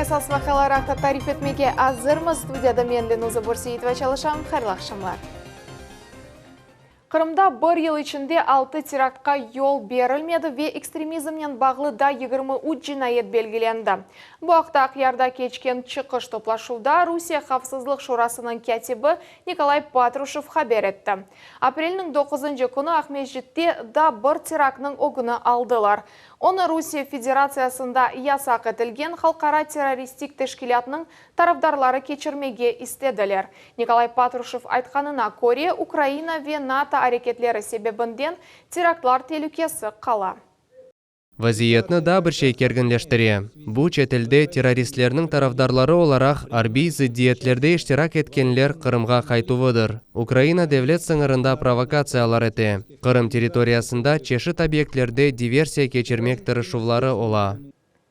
Кеңес алсымақалар тариф етмеге азырмыз. Студияда мен Ленуза Бурсеитова çalışам. Хайырлы акшамлар. Қырымда бір ел ішінде 6 терактқа yol берілмеді ве экстремизмнен бағлы да 23 жинайет белгіленді. Бұл ақта Ақярда кечкен чықыш топлашуда Русия Қавсызлық Шурасының кәтебі Николай Патрушев хабар етті. Апрелінің 9-шы күні Ахмеджитте да бір терактның оғыны алдылар. Оны Русия Федерациясында ясақ етілген халқара террористик тешкілятының тарафдарлары кечірмеге істеділер. Николай Патрушев айтқанына көре Украина ве НАТО әрекетлері себебінден терактлар телукесі қала. Вазиетні да бір шейкергінлештіре. Бұл четілде террористлерінің тарафдарлары оларақ арби зиддиетлерде іштирак еткенлер Қырымға қайтуыдыр. Украина девлет сыңырында провокациялар еті. Қырым территориясында чешіт объектлерде диверсия кечірмек тырышулары ола.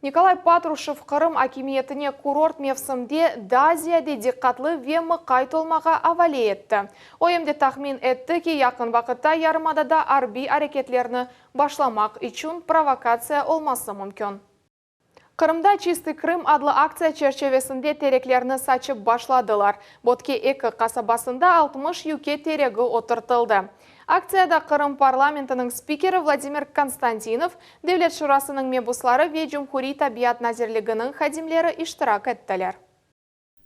Николай Патрушев Қырым акимиетіне курорт мевсімде Дазияде диққатлы вемі қайтолмаға авале етті. Ойымде тахмин етті ки яқын вақытта ярымадада арби әрекетлеріні башламақ үшін провокация олмасы мүмкін. Қырымда Чистый Крым адлы акция черчевесінде тереклеріні сачып башладылар. Ботке екі қасабасында 60 юке терегі отыртылды. Акцияда Қырым парламентінің спикері Владимир Константинов, Девлет Шурасының мебуслары ве Жумхури табиат назерлігінің хадимлері иштирак еттілер.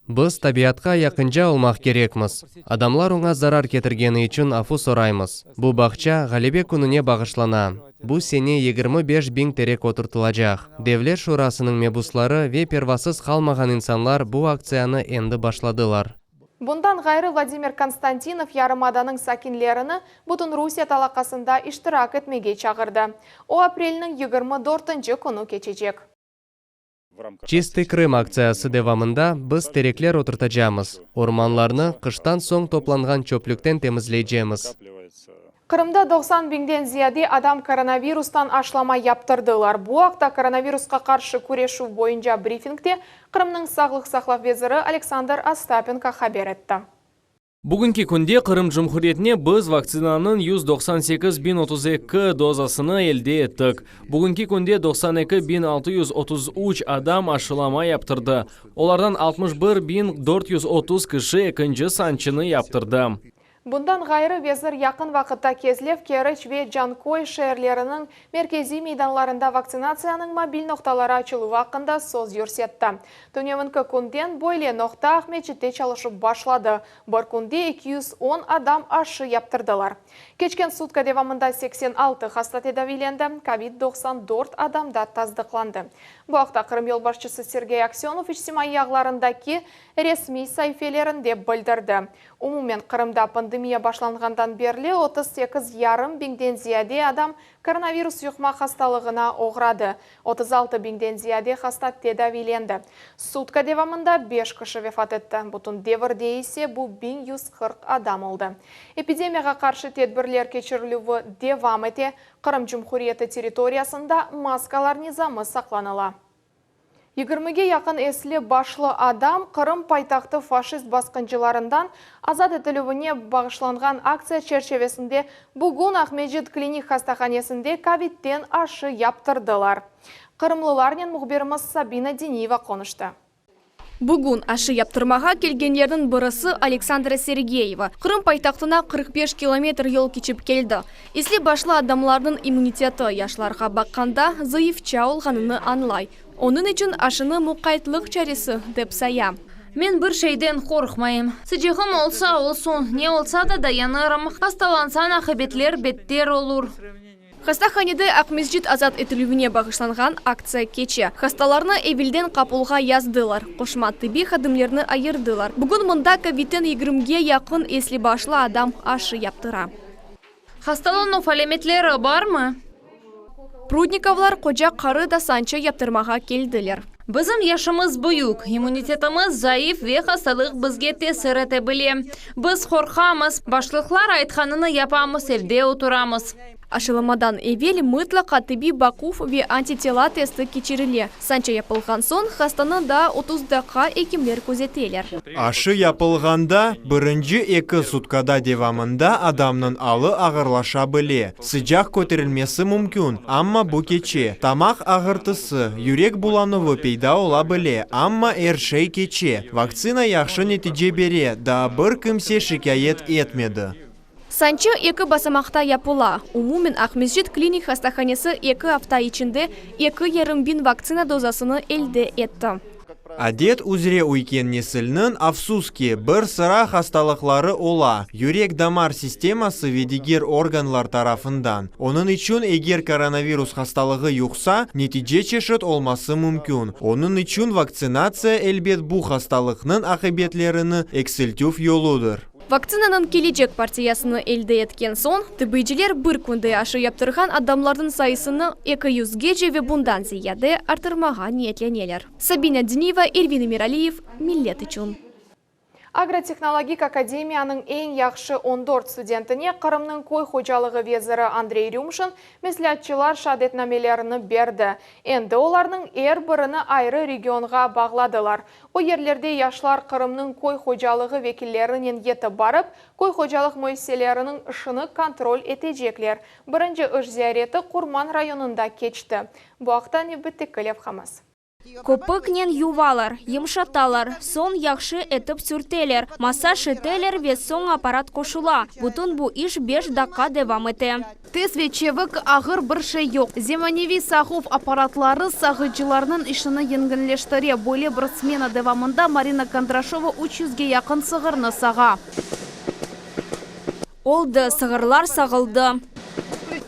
Біз табиатқа яқынжа олмақ керекміз. Адамлар оңа зарар кетіргені үшін афу сораймыз. Бұл бақча ғалебе күніне бағышлана. Бұл сене 25 бин терек отыртылажақ. Девлет Шурасының мебуслары ве первасыз қалмаған инсанлар бұл акцияны енді башладылар. Бұндан ғайры Владимир Константинов ярымаданың сакинлеріні бұтын Русия талақасында иштирак етмеге чағырды. О апрелінің 24-шы күні кечечек. Чистый Крым акциясы девамында біз тереклер отыртажамыз. Орманларны қыштан соң топланған чөпліктен темізлейжеміз. Қырымда 90 бинден зияде адам коронавирустан ашлама яптырдылар. Бұл ақта коронавирусқа қаршы күрешу бойынша брифингте Қырымның сағлық сақлап везірі Александр Остапенко хабар етті. Бүгінгі күнде Қырым Жұмхуриетіне біз вакцинаның 198.032 дозасыны елде еттік. Бүгінгі күнде 92.633 адам ашылама яптырды. Олардан 61.430 кіші екінші санчыны яптырды. Бұндан ғайры везір яқын вақытта Кезлев, Керіч ве Жанкой шәрлерінің меркези мейданларында вакцинацияның мобиль ноқталары açылу вақында соз үрсетті. Төнемінкі күнден бойле ноқта Ахмеджитте çalışып башлады. Бір күнде 210 адам ашы яптырдылар. Кечкен сутка девамында 86 хаста тедавиленді, COVID-94 адамда таздықланды. Бұл ақта Қырым елбашчысы Сергей Аксенов іштимай яғларындаки ресми сайфелерінде білдірді. Умумен Қырымда пандемия башланғандан берлі 38,5 бинден зияде адам коронавирус юқма хасталығына оғрады. 36 бинден зияде хастат тедавиленді. Сутка девамында 5 кіші вефат етті. Бұтын девірде есе бұл 1140 адам олды. Эпидемияға қаршы тедбірлер кечірілуі девам ете Қырым Жұмхуриеті территориясында маскалар низамы сақланыла. 20-ге яқын әсілі башлы адам Қырым пайтақты фашист басқыншыларынан азат етілуіне бағышланған акция черчевесінде бүгін Ахмеджит клиник хастаханесінде ковидтен ашы яптырдылар. Қырымлыларнен мұхберіміз Сабина Дениева қонышты. Бүгін ашы яптырмаға келгендердің бірісі Александра Сергеева. Қырым пайтақтына 45 километр ел кечіп келді. Еслі башлы адамлардың иммунитеті яшларға баққанда зайыфча олғаныны анлай. Оның үшін ашыны мұқайтлық чаресі деп сая. Мен бір шейден қорқмайым. Сыжығым олса олсын, не олса да даянырым. Хасталансан ақыбетлер беттер олур. Хастаханеде Ақмеджит азат етілуіне бағышланған акция кече. Хасталарны эвилден қапылға яздылар. Қошма тиби хадымлерні айырдылар. Бүгін мұнда ковидтен 20-ге яқын еслі башлы адам ашы яптыра. Хасталану фалеметлері бар ма? Прудниковлар қожа қары да санча яптырмаға келділер. Бізім яшымыз бұйық, иммунитетіміз зайыф ве хасталық бізге тесір еті біле. Біз қорқамыз, башлықлар айтқаныны япамыз, елде отырамыз. Ашылымадан эвел мытлака тиби бакуф ве антитела тесті кечеріле. Санча япылған сон, хастаны да 30-дақа екімлер көзетелер. Ашы япылғанда, бірінші 2 суткада девамында адамның алы ағырлаша біле. Сыжақ көтерілмесі мүмкін, амма бұ кече. Тамақ ағыртысы, юрек булануы пейда ола біле, амма әршей кече. Вакцина яқшы нетиже бере, да бір кімсе шикает етмеді. Санчы 2 басамақта япыла. Умумен Ахмезжит клиник хастаханесі 2 апта içinde 2,5 вакцина дозасыны елді етті. Адет үзре уйкен несілінің афсузки бір sıra хасталықлары ола. Юрек дамар системасы ведигер органлар тарафындан. Onun için егер коронавирус хасталығы юқса, нетиже чешет олмасы мүмкін. Onun için вакцинация әлбет бұ хасталықның ақыбетлеріні эксілтюф yoludur. Вакцинаның келечек партиясыны елді еткен сон, тібейджілер бір күнде ашы яптырған адамлардың сайысыны 200-ге жеве бұндан зияде артырмаға ниетленелер. Сабина Динева, Ирвина Миралиев, Миллет үшін. Агротехнологик академияның ең яқшы 14 студентіне Қырымның кой қожалығы везірі Андрей Рюмшин мәслихатчылар шадетнамелеріні берді. Енді оларның біріні айры регионға бағладылар. О ерлерде яшлар Қырымның кой қожалығы векілерінен еті барып, кой қожалық мөйселерінің ұшыны контроль етежеклер. Бірінші үш зияреті Құрман районында кечті. Бұақта не бітті кілеп қамыз. Көпікнен ювалар, емшаталар, сон яқшы етіп сүртелер, массаж етелер ве сон аппарат кошула. Бұтын бұ іш 5 даққа девам ете. Тез вечевік ағыр бір шей yok. Земаневи сағуф аппаратлары сағыжыларының ішіні енгінлештіре. Боле бір смена девамында Марина Кондрашова 300-ге яқын сығырны саға. Олды, сығырлар сағылды.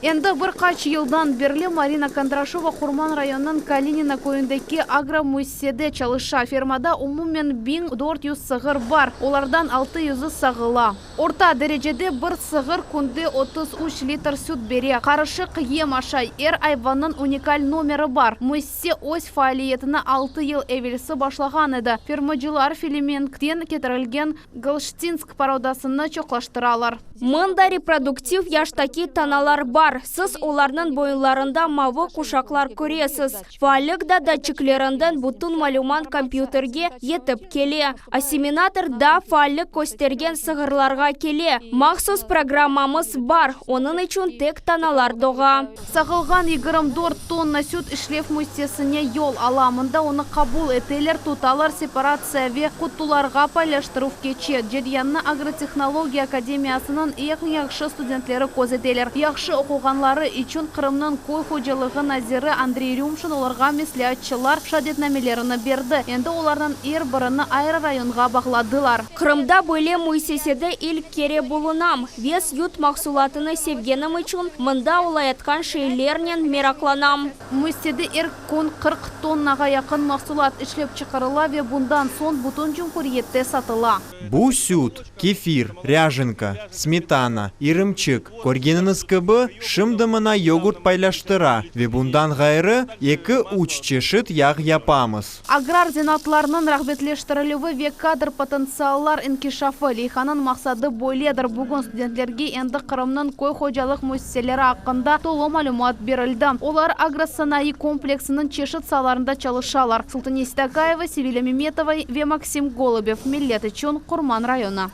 Енді бір қач елдан берлі Марина Кондрашова Құрман районының Калинина көйіндекі агромуйседе чалыша. Фермада умумен 1400 сығыр бар. Олардан 600 сағыла. Орта дәрежеде бір сығыр күнде 33 литр сүт бере. Қарышық ем ашай айванның уникаль номері бар. Муйсе ось фаалиетіні 6 ел әвелісі башлаған еді. Фермачылар филименттен кетірілген Галштинск пародасыны чоқлаштыралар. Мында репродуктив яштаки таналар бар. Сіз оларның бойынларында мавы кушаклар көресіз. Фаалік да датчиклерінден бұтын малюман компьютерге етіп келе. Ассиминатор да фаалік көстерген сығырларға келе. Мақсус программамыз бар. Оның үшін тек таналар доға. Сағылған 24 тонна сүт ішлев мустесіне йол аламында оны қабул етелер туталар сепарация ве құттуларға пайлаштыру кече. Жерянны агротехнология академиясының ең яқшы студентлері көзетелер. Яқшы оқуғанлары үшін Қырымның кой қожалығы назирі Андрей Рюмшин оларға мәслихатчылар шадетнамелеріні берді. Енді олардан біріні айры районға бағладылар. Қырымда бөле мүйсеседе ил кере болынам. Вес ют мақсулатыны севгенім үшін мында олайатқан шейлернен меракланам. Мүйседе күн 40 тоннаға яқын мақсулат ішлеп чықырыла ве бұндан сон бұтын жүмкүриетте сатыла. Бұ сүт, кефир, ряженка, сметана, ирымчык, көргеніңіз кібі шымдымына йогурт пайлаштыра, ве бұндан ғайры 2-3 чешет яғ япамыз. Аграр зенатларының рағбетлештірілігі ве кадр потенциаллар инкишафы лейханын мақсады бойледір. Бүгін студенттерге енді Қырымның кой қожалық мөсселері ақында толы малюмат берілді. Олар агросанайы комплексінің чешет саларында чалышалар. Султани Стакаева, Севиля Меметова ве Максим Голубев, Миллет үшін Құрман района.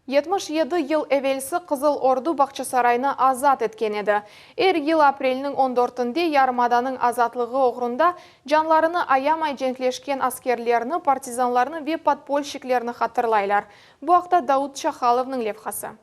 77 ел әвелсі Қызыл Орду бақча сарайны азат еткен еді. Ел апрелінің 14-інде Ярмаданың азатлығы оғрында жанларыны аямай жентлешкен аскерлеріні, партизанларыны ве подпольщиклеріні хатырлайлар. Бұл ақта Дауд Шахаловның левхасы.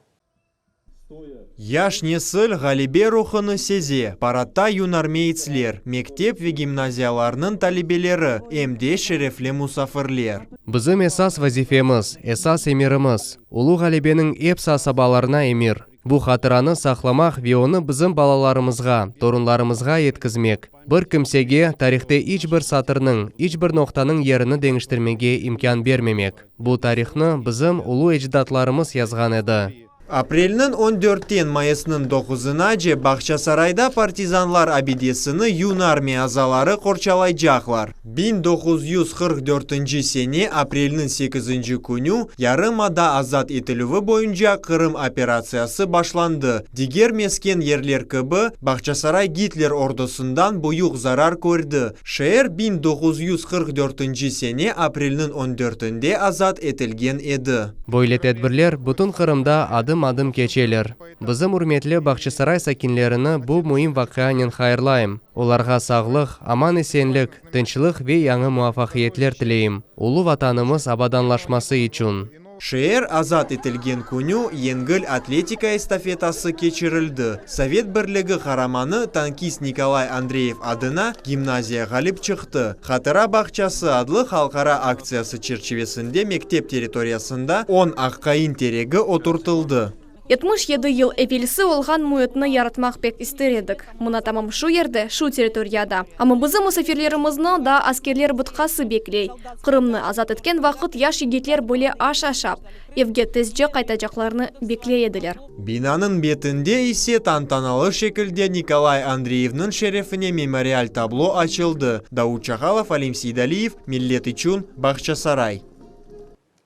Яш несіл ғалибе рухыны сезе, паратта юнармейцлер, мектеп ве гимназияларының талибелері, әмде шерефлі мусафырлер. Бізім эсас вазифеміз, эсас эмиріміз. Улу ғалибенің эпса сабаларына эмир. Бұ қатыраны сақламақ ве оны бізім балаларымызға, торунларымызға еткізмек. Бір кімсеге тарихте ичбір сатырның, ичбір ноқтаның еріні деңіштірмеге имкан бермемек. Бұ тарихны бізім улу эждатларымыз язған еді. Апрельнын 14-тен майысынын 9-на же Бакчасарайда партизанлар абидесini юн армия азалары корчалай жаклар. 1944 сене апрельнын 8 күнү ярымада азат этилүүгө боюнча Кырым операциясы башланды. Дигер мескен ерлер кыбы Бакчасарай Гитлер ордосундан буюк зарар көрдү. Шаар 1944 сене апрельнын 14-нде азат этилген эди. Бойлы тедбирлер бутун Кырымда адым кечелер. Бизим урметли Бакчасарай сакинлерини бу муим вакыанын хайырлайм. Оларга саглык, аман эсенлик, тынчылык ве яңы муафакыйетлер тилейм. Улуу ватанымыз абаданлашмасы үчүн. Шаар азат этилген күнү Енгил атлетика эстафетасы кечирилди. Совет бирлиги караманы танкист Николай Андреев адына гимназия галип чыкты. Хатыра бакчасы адлы халкара акциясы черчевесинде мектеп территориясында 10 аккайын тереги отуртулду. 77 ел эвелisi олған муытны яратмақ бек истередік. Мұна тамам шу ерді, шу территорияда. Ама бізі мұсафирлерімізні да аскерлер бұтқасы беклей. Қырымны азат еткен вақыт яш егетлер бөле аш-ашап. Евге тезже қайтажақларны беклей еділер. Бинанын бетінде исе тантаналы шекілде Николай Андреевнің шерефіне мемориаль табло açıldı. Дауд Чахалов, Алим Сейдалиев, Миллет үчүн, Бакчасарай.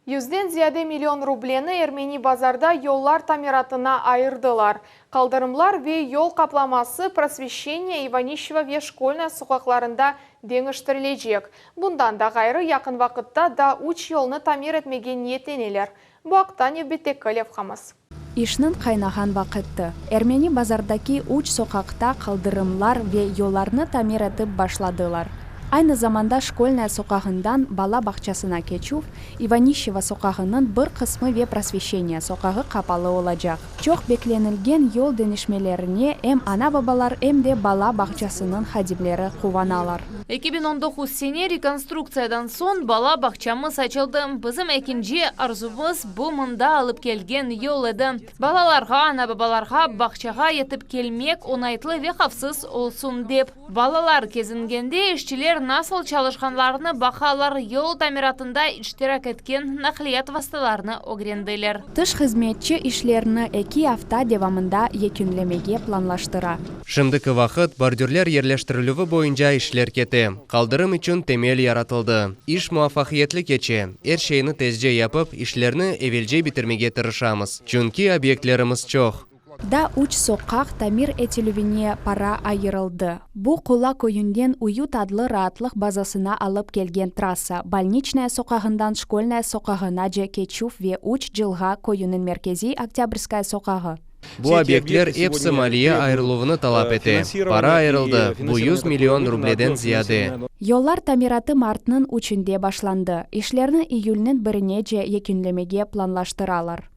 100-ден зияде миллион рублені Эрмени базарда yollar тamiratına ayırdılar. Kaldırımlar ve yol kaplamасы просвещение Иванищева ve школьная sokaklarında dеңіштірілежек. Bundan da gayrı yakın vakitte da 3 yolunu tamir etmegen niyetlenirler. Bu aktan Evbettek Kalevhamız. Ишнын кайнаган вакытты. Эрмени базардaki уч сокакта калдырымлар ve yollarны тамир этип башладылар. Aynı zamanda школьная сокагындан бала бакчасына keçув, Иванищева сокагынын bir кысмы ve просвещение сокагы капалы olacak. Çok beklenilgen yol denişmelerine hem ana babalar hem de bala бакчасынын хадимлери кубаналар. 2019 sene rekonstruksiyadan son bala bakçamız açıldı. Bizim ikinci arzumuz bu mında alıp gelgen yol edi. Balalarga, ana babalarga bakçaga yetip kelmek onaytlı ve hafsız olsun dep. Balalar kezingende işçiler nasıl çalışkanlarını bakalar yol tamiratında iştirak etken nakliyat vasıtalarını öğrendiler. Тыш хизметчи ишлерни 2 hafta devamında yekünlemege planlaştıra. Шымдыкы вакыт бордюрлер ерлештирилүүгө боюнча иштер кетти. Калдырым үчүн темел яратылды. Иш муафакыйетлүү кече. Эр шейни тезже япып, ишлерни эвелже битирмеге тырышабыз. Чүнки объектлерimiz чок. Да уч сокак тамир этилүүнү пара айырылды. Бу Кула көйүнден уют адлы раатлык базасына алып келген трасса. Больничная сокагындан школьная сокагына же keçув ve 3 жылга көйүнүн меркези Октябрьская сокагы. Бу объектлер эпсы малия айрылууну талап эти. Пара айрылды. Бу 100 миллион рубледен зияде. Yollar tamiratı martнын 3-нде башланды. Ишлерни июльнын 1-не же екүнлемеге planlaştıralar.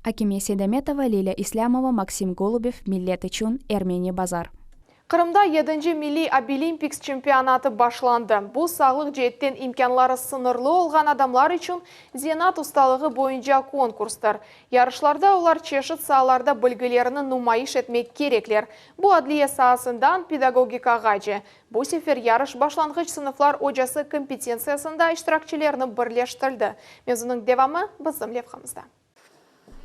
Акимия Седаметова, Лиля Ислямова, Максим Голубев, Миллет үчүн, Эрмени базар. Кырымда 7-нче Milli Abilimpics чемпионаты башланды. Бұл сағлық жеттен имканлары сынырлы олған адамлар үшін зенат усталығы бойынша конкурстар. Ярышларда олар чешет сааларда білгілеріні нумайыш етмек кереклер. Бұл адлия саасындан педагогикаға же. Бұл сефер ярыш башланғыч сыныфлар ожасы компетенциясында иштиракчылеріні бірлештірді. Мезінің девамы біздің левхамызда.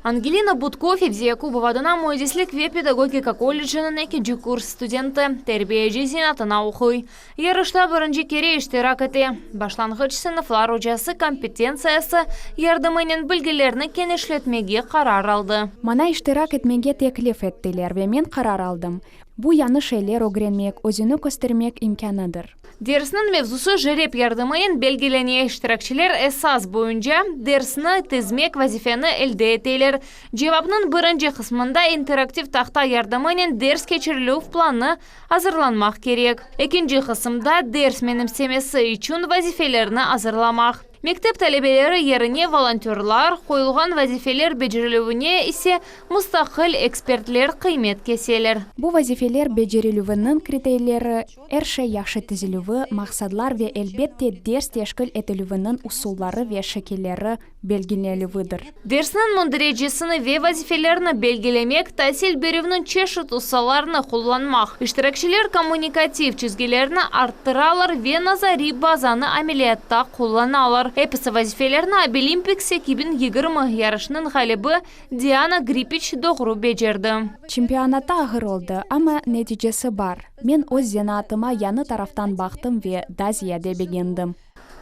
Ангелина Будков Евзиякубова адына мойдеслик ве педагогика колледжінің 2-нче курс студенті тәрбиеже зенатына оқуй. Ярышта бірінші кере иштирак эти. Башлангыч сыныфлар ожасы компетенциясы ярдымынын білгілеріні кенешлетмеге карар алды. Мана иштирак этмеге теклиф еттилер ve мен карар алдым. Бу яны шейлер огренмек, өзүнү көстөрмек имканыдыр. Дерсінің мевзусы жереп ярдымайын белгілене иштиракчилер эсас бойынша дерсіні тезмек вазифені элде етейлер. Жевапның бірінші қысмында интерактив тақта ярдымайын дерс кечірілу планы азырланмақ керек. Екінші қысымда дерс менімсемесі үчүн вазифелеріні азырламақ. Мектеп талебелері еріне волонтерлар, қойылған вазифелер бежірілуіне исе мұстақыл экспертлер қимет кеселер. Бу вазифелер бежірілуінің критерийлері әрше яқшы тізілуі, мақсадлар ве әлбетте дерс тешкіл етілуінің усуллары ве шекелері белгилели выдыр. Дерснің мұндырежесіні ве вазифелеріні белгілемек, тәсіл берівнің чешіт ұсаларыны құлланмақ. Иштиракчилер коммуникатив чизгелеріні арттыралар ве назари базаны амелиятта құлланалар. Эпісі вазифелеріні Обилимпикс 2020 ярышының ғалибі Диана Грипич доғыру бежерді. Чемпионатта ағыр олды, ама нәтижесі бар. Мен өз зенатыма яны тарафтан бақтым ве Дазияде бегендім.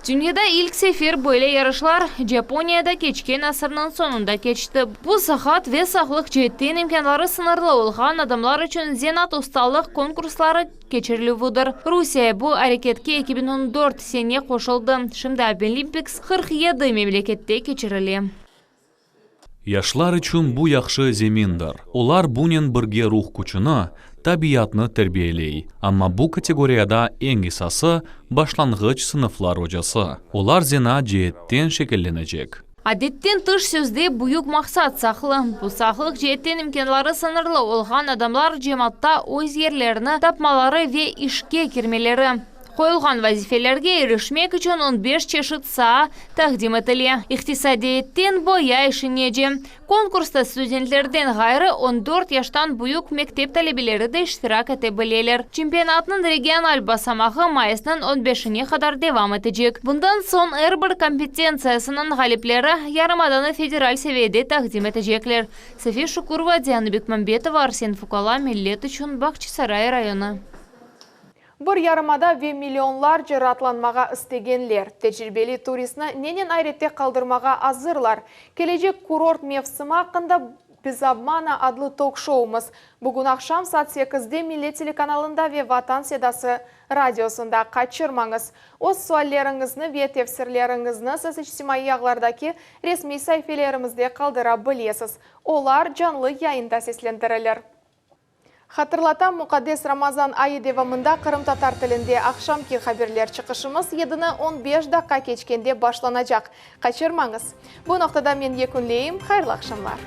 Dünyada ilk sefer böyle yarışlar Japoniyada keçken asırının sonunda geçti. Bu sıhhat ve sağlık cihetten imkanları sınırlı olğan adamlar için zenat ustalık konkursları geçirilir. Rusya bu hareketke 2014 sene koşuldu. Şimdi Olimpiks 47 memlekette geçirili. Яшлар үшін bu яхшы земиндар. Олар bunun бірге рух күчіні, табиятны тәрбиелей. Амма bu категорияда ең кисасы башлангыч сыныфлар hocası. Олар зена жиеттен шекелленecek. Adetten tış sözde büyük maksat saqlı. Bu saqlıq cihetten imkanları sınırlı olğan adamlar cemaatda öz yerlerini tapmaları ve işke girmeleri. Koyulğan vazifelerge erişmek için 15 çeşit saha takdim etili. İktisadiyetten boya işinece. Konkursta studentlerden gayrı 14 yaştan büyük mektep talebeleri de iştirak edebilirler. Çempionatın regional basamağı Mayıs'ın 15'ine kadar devam edecek. Bundan son bir kompetensiyasının galipleri yarımadanı federal seviyede takdim edecekler. Safiye Şukurova, Diana Bekmambetova, Arsen Fukala, Millet için Bakçısaray rayonu. Bir yarımada ve milyonlarca ratlanmağa istegenler, tecrübeli turistni nenen ayrette kaldırmağa hazırlar. Gelecek kurort mevsimi hakkında Biz Обмана adlı talk-show'umuz bugün akşam saat 8'de Millet telekanalında ve Vatan Sedası radyosunda kaçırmanız. O suallarınızı ve tefsirlerinizni siz ictimai ağlardaki resmi sayfelerimizde kaldırabilirsiniz. Olar canlı yayında seslendirilir. Hatırlatam, Mukaddes Ramazan ayı devamında Kırım Tatar tilinde akşamki haberler çıkışımız 7-15 dakika geçkende başlanacak. Kaçırmanız. Bu noktada men yekunleyim. Hayırlı akşamlar.